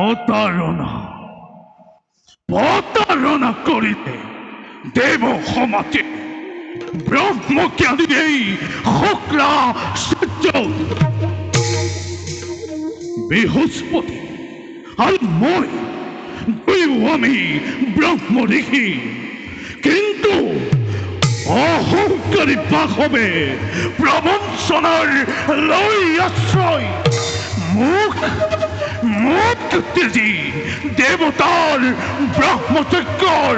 প্রতারণা প্রতারণা করিতে দেব সমাজে ব্রহ্মজ্ঞানী এই শুক্লা সূর্য বৃহস্পতি আর মই দুয়ো আমি ব্রহ্ম ঋষি, কিন্তু অহংকারী বাহবে প্রবঞ্চনার লই আশ্রয় মুখ মুখ তেজি দেবতার ব্রহ্মচক্র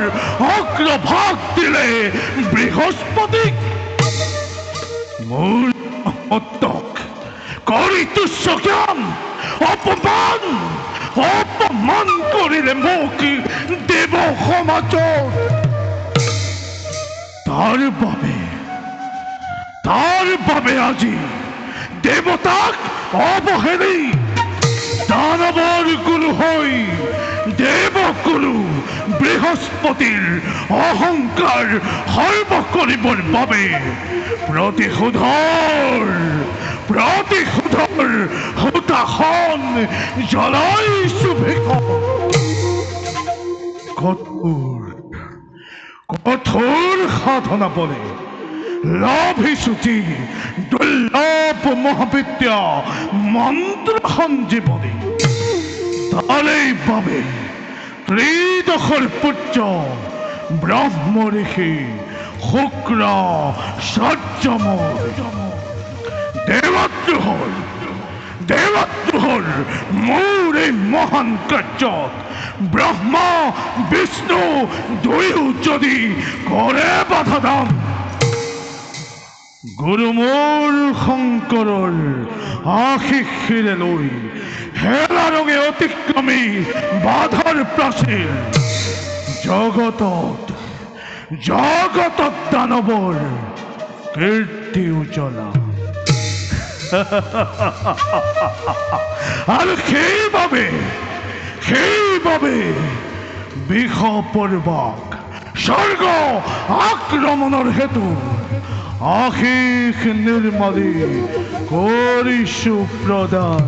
অগ্রভাগ দিলে বৃহস্পতি মূল মস্তক করি তুচ্ছ জ্ঞান অপমান অপমান করিলে মুখ দেব সমাজৰ তাৰ বাবে আজি দেবতাক অবহেলি দানবৰ গুৰু হই দেবগুৰু বৃহস্পতিৰ অহংকাৰ সৰ্ব কৰিবৰ বাবে প্ৰতিশোধৰ হুতাখন জ্বলাইছো ভিখন। কঠোৰ সাধনা বলে লাভিছো যি দুৰ্লভ মহাবিদ্যা মন্ত্ৰ সঞ্জীৱনী, তাৰে বাবে ত্ৰিদশৰ পুত্ৰ ব্ৰহ্ম ঋষি শুক্ৰ সূৰ্যময় দেৱদ্ৰোহৰ মোৰ এই মহান কাৰ্যত ব্ৰহ্মা বিষ্ণু দুয়ো যদি কৰে বাধা দান, গুৰু মোৰ শংকৰৰ আশীষেৰে লৈ হেলা ৰঙে অতিক্ৰমী বাধাৰ প্ৰাচীৰ জগতত দানৱৰ কীৰ্তি উজ্বলা। আৰু সেইবাবে বিষ পূৰ্বক স্বৰ্গ আক্ৰমণৰ হেতু আশীষ নিৰ্মালি কৰিছো প্ৰদান।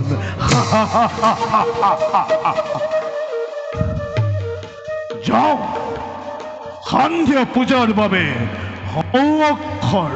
যাওক সন্ধিয়া পূজাৰ বাবে অক্ষৰ